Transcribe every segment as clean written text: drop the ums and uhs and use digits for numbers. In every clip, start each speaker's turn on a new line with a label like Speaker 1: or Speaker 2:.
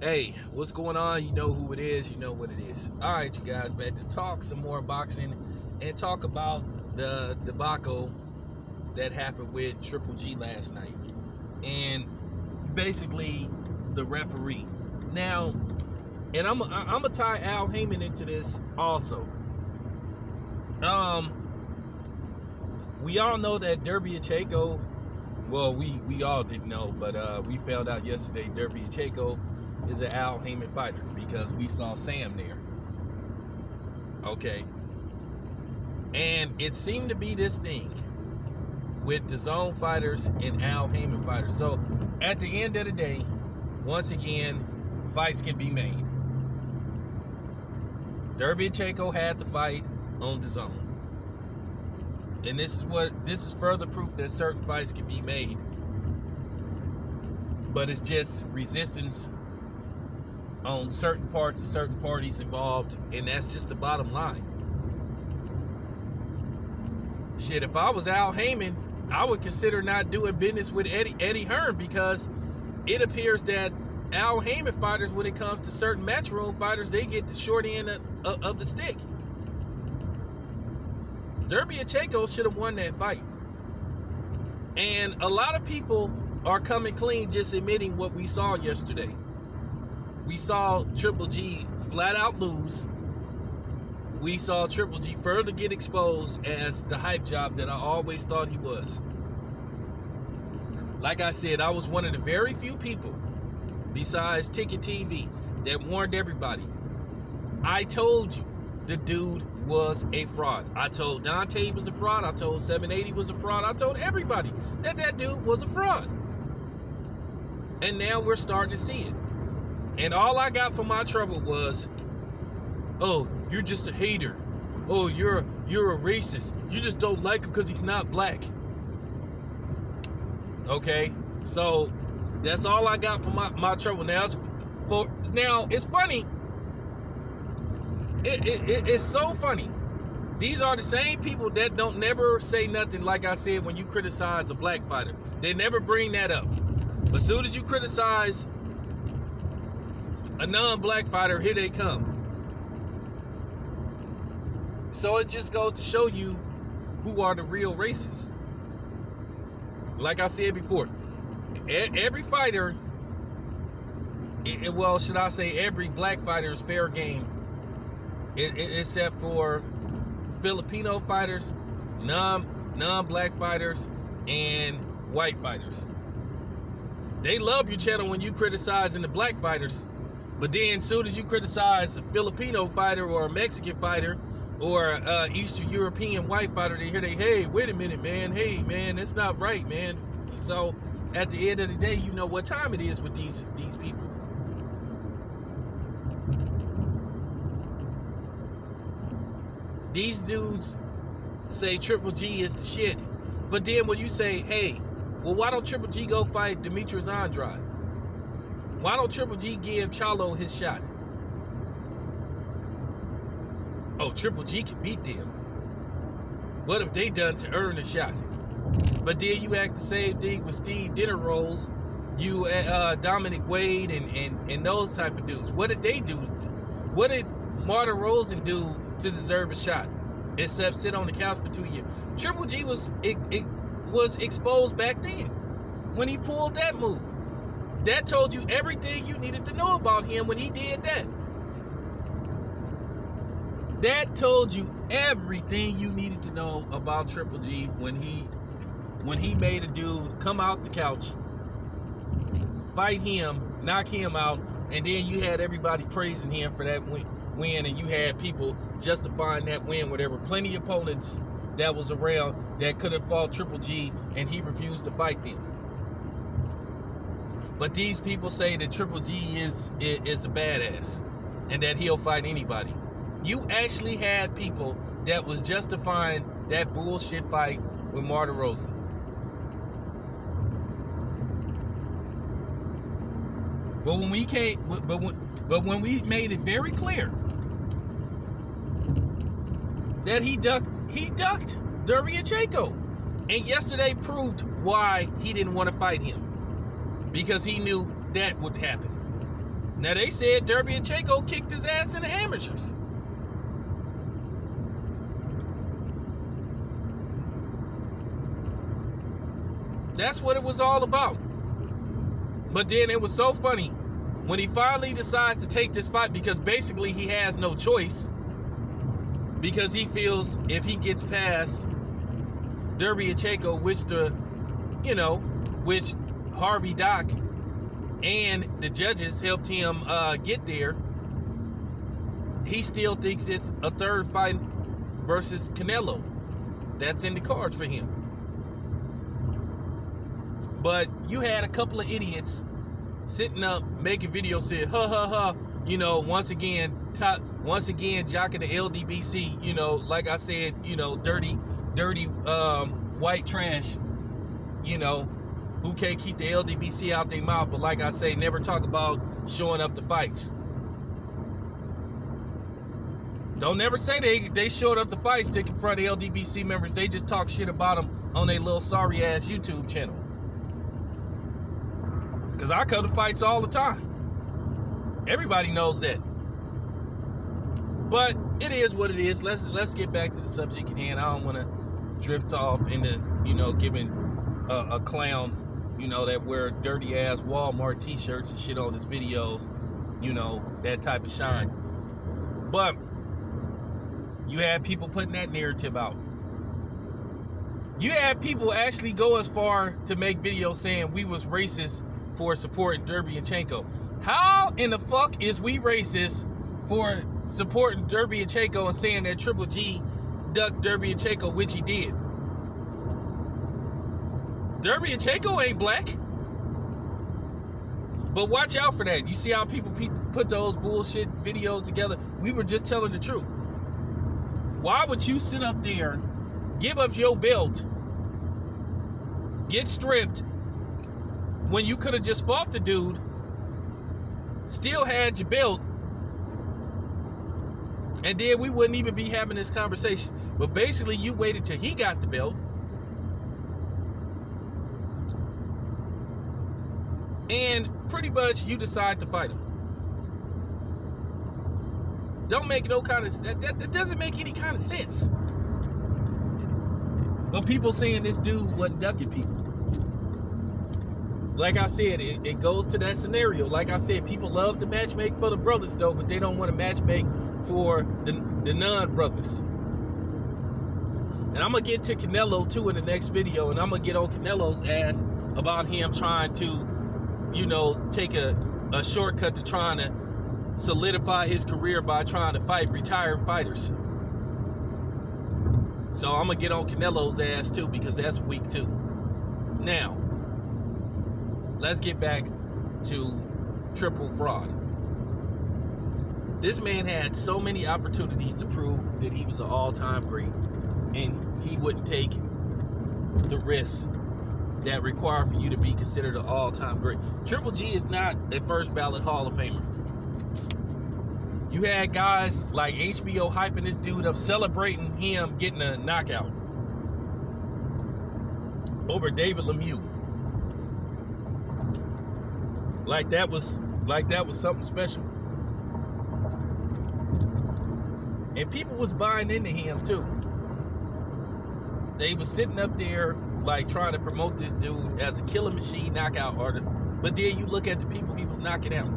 Speaker 1: Hey, what's going on? You know who it is, you know what it is. All right, you guys, back to talk some more boxing and talk about the debacle that happened with Triple G last night. And basically the referee. Now, and I'm gonna tie Al Heyman into this also. We all know that Derby Pacheco, well, we all didn't know, but we found out yesterday Derby Pacheco is an Al Heyman fighter because we saw Sam there. Okay. And it seemed to be this thing with the Zone fighters and Al Heyman fighters. So at the end of the day, once again, fights can be made. Derby Pacheco had the fight on the Zone. And this is further proof that certain fights can be made. But it's just resistance on certain parts of certain parties involved, and that's just the bottom line. Shit, if I was Al Heyman, I would consider not doing business with Eddie Hearn, because it appears that Al Heyman fighters, when it comes to certain matchroom fighters, they get the short end of the stick. Derby Pacheco should have won that fight. And a lot of people are coming clean just admitting what we saw yesterday. We saw Triple G flat out lose. We saw Triple G further get exposed as the hype job that I always thought he was. Like I said, I was one of the very few people, besides Ticket TV, that warned everybody. I told you the dude was a fraud. I told Dante he was a fraud. I told 780 was a fraud. I told everybody that dude was a fraud. And now we're starting to see it. And all I got for my trouble was, oh, you're just a hater. Oh, you're a racist. You just don't like him because he's not black. Okay, so that's all I got for my trouble. Now it's funny. It's so funny. These are the same people that don't never say nothing. Like I said, when you criticize a black fighter, they never bring that up. But as soon as you criticize a non-black fighter, here they come. So it just goes to show you who are the real racists. Like I said before, every fighter, well, should I say every black fighter is fair game, except for Filipino fighters, non-black fighters, and white fighters. They love your channel when you criticizing the black fighters. But then as soon as you criticize a Filipino fighter or a Mexican fighter or Eastern European white fighter, they hear hey, wait a minute, man. Hey, man, that's not right, man. So at the end of the day, you know what time it is with these people. These dudes say Triple G is the shit. But then when you say, hey, well, why don't Triple G go fight Demetrius Andrade? Why don't Triple G give Charlo his shot? Oh, Triple G can beat them. What have they done to earn a shot? But then you ask the same thing with Steve Dinner Rolls, you Dominic Wade and those type of dudes. What did they do? What did Martin Rosen do to deserve a shot? Except sit on the couch for 2 years. Triple G was exposed back then when he pulled that move. That told you everything you needed to know about him when he did that. That told you everything you needed to know about Triple G when he made a dude come out the couch, fight him, knock him out, and then you had everybody praising him for that win, and you had people justifying that win where there were plenty of opponents that was around that could have fought Triple G, and he refused to fight them. But these people say that Triple G is a badass and that he'll fight anybody. You actually had people that was justifying that bullshit fight with Martin Rosen. But when we when we made it very clear that he ducked Derby Pacheco, and yesterday proved why he didn't want to fight him, because he knew that would happen. Now, they said Derbiachenko kicked his ass in the amateurs. That's what it was all about. But then it was so funny when he finally decides to take this fight, because basically he has no choice, because he feels if he gets past Derbiachenko, which Harvey Dock and the judges helped him get there, he still thinks it's a third fight versus Canelo that's in the cards for him. But you had a couple of idiots sitting up making videos saying, ha ha ha, once again jocking the LDBC, like I said, dirty white trash, who can't keep the LDBC out their mouth, but like I say, never talk about showing up to fights. Don't never say they showed up to fights to confront the LDBC members. They just talk shit about them on their little sorry ass YouTube channel. Because I cover fights all the time. Everybody knows that. But it is what it is. Let's get back to the subject at hand. I don't want to drift off into, giving a clown, that wear dirty ass Walmart t-shirts and shit on his videos, that type of shine. But you had people putting that narrative out. You had people actually go as far to make videos saying we was racist for supporting Derbiachenko. How in the fuck is we racist for supporting Derbiachenko and saying that Triple G ducked Derbiachenko, which he did? Derbiachenko ain't black. But watch out for that. You see how people put those bullshit videos together? We were just telling the truth. Why would you sit up there, give up your belt, get stripped, when you could have just fought the dude, still had your belt, and then we wouldn't even be having this conversation? But basically, you waited till he got the belt, and pretty much you decide to fight him. Don't make no kind of that doesn't make any kind of sense. But people saying this dude wasn't ducking people. Like I said, it goes to that scenario. Like I said, people love to matchmake for the brothers though, but they don't want to matchmake for the non-brothers. And I'm going to get to Canelo too in the next video, and I'm going to get on Canelo's ass about him trying to, take a shortcut to trying to solidify his career by trying to fight retired fighters. So I'm going to get on Canelo's ass too, because that's weak too. Now, let's get back to triple fraud. This man had so many opportunities to prove that he was an all-time great, and he wouldn't take the risk that required for you to be considered an all-time great. Triple G is not a first ballot Hall of Famer. You had guys like HBO hyping this dude up, celebrating him getting a knockout over David Lemieux. Like that was something special. And people was buying into him too. They was sitting up there like trying to promote this dude as a killer machine knockout artist. But then you look at the people he was knocking out.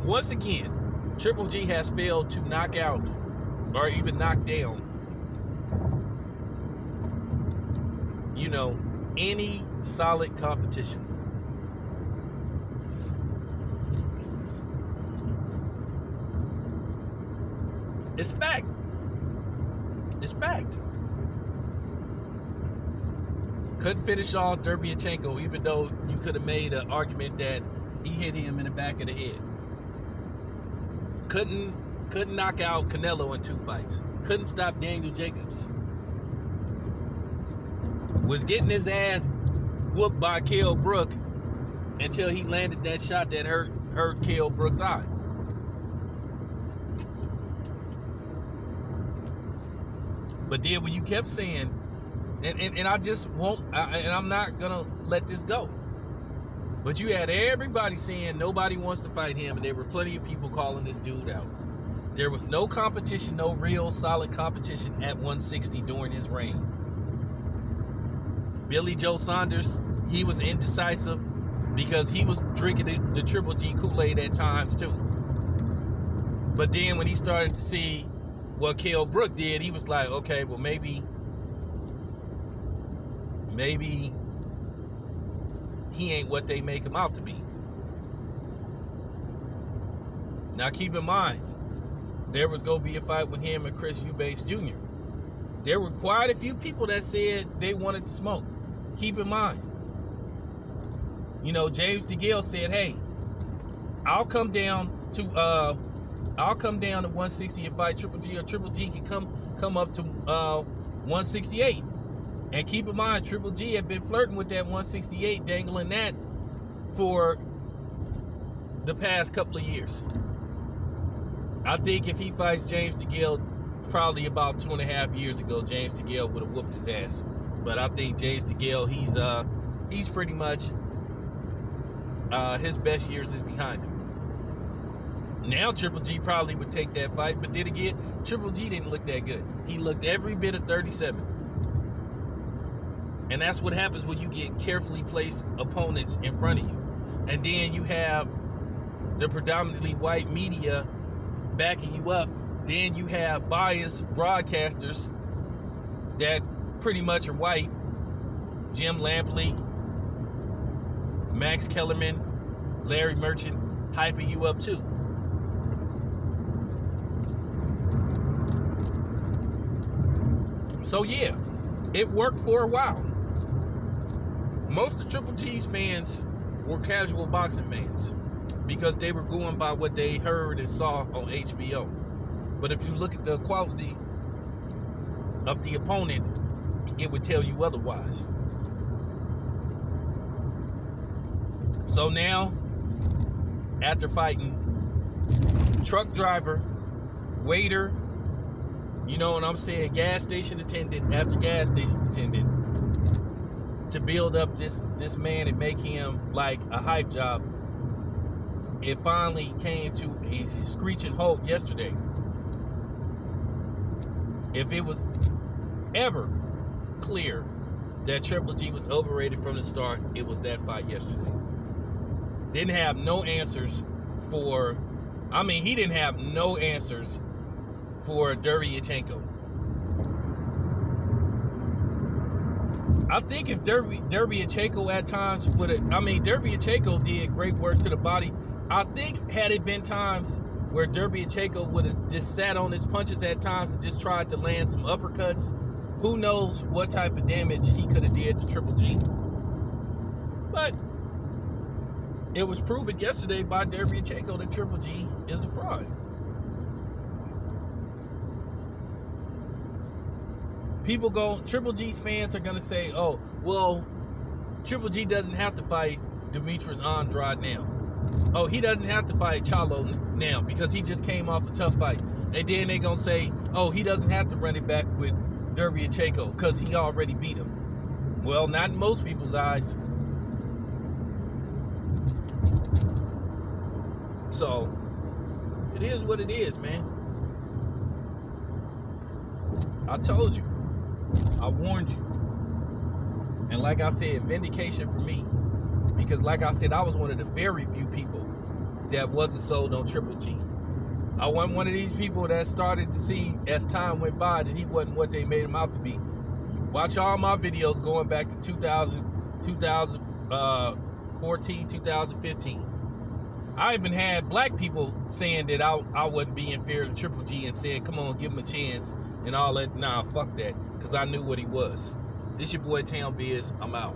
Speaker 1: Once again, Triple G has failed to knock out or even knock down, any solid competition. It's fact. It's fact. Couldn't finish off Derbiachenko, even though you could have made an argument that he hit him in the back of the head. Couldn't knock out Canelo in 2 fights. Couldn't stop Daniel Jacobs. Was getting his ass whooped by Kell Brook until he landed that shot that hurt Kell Brook's eye. But then when you kept saying, and I just won't, and I'm not gonna let this go. But you had everybody saying nobody wants to fight him, and there were plenty of people calling this dude out. There was no competition, no real solid competition at 160 during his reign. Billy Joe Saunders, he was indecisive because he was drinking the Triple G Kool-Aid at times too. But then when he started to see what Kell Brook did, he was like, okay, well maybe he ain't what they make him out to be. Now keep in mind, there was going to be a fight with him and Chris Eubanks Jr. There were quite a few people that said they wanted to smoke. Keep in mind, you know, James DeGale said, hey, I'll come down to 160 and fight Triple G, or Triple G can come up to 168. And keep in mind, Triple G had been flirting with that 168, dangling that for the past couple of years. I think if he fights James DeGale, probably about 2.5 years ago, James DeGale would have whooped his ass. But I think James DeGale, he's pretty much his best years is behind him. Now Triple G probably would take that fight, but then again, Triple G didn't look that good. He looked every bit of 37. And that's what happens when you get carefully placed opponents in front of you. And then you have the predominantly white media backing you up. Then you have biased broadcasters that pretty much are white. Jim Lampley, Max Kellerman, Larry Merchant hyping you up too. So yeah, it worked for a while. Most of Triple G's fans were casual boxing fans because they were going by what they heard and saw on HBO. But if you look at the quality of the opponent, it would tell you otherwise. So now, after fighting truck driver, waiter, you know what I'm saying, gas station attendant after gas station attendant, to build up this man and make him like a hype job, it finally came to a screeching halt yesterday. If it was ever clear that Triple G was overrated from the start, it was that fight yesterday. Didn't have no answers for, he didn't have no answers for Derevyanchenko. I think if Derevyanchenko at times would have, Derevyanchenko did great work to the body. I think had it been times where Derevyanchenko would have just sat on his punches at times and just tried to land some uppercuts, who knows what type of damage he could have did to Triple G. But it was proven yesterday by Derevyanchenko that Triple G is a fraud. Triple G's fans are going to say, oh, well, Triple G doesn't have to fight Demetrius Andrade now. Oh, he doesn't have to fight Charlo now because he just came off a tough fight. And then they're going to say, oh, he doesn't have to run it back with Derevyanchenko because he already beat him. Well, not in most people's eyes. So, it is what it is, man. I told you. I warned you. And like I said, vindication for me. Because like I said, I was one of the very few people that wasn't sold on Triple G. I wasn't one of these people that started to see as time went by that he wasn't what they made him out to be. Watch all my videos going back to 2014, 2015. I even had black people saying that I wasn't being fair to Triple G and saying, come on, give him a chance and all that. Nah, fuck that. Because I knew what he was. This your boy Town Biz. I'm out.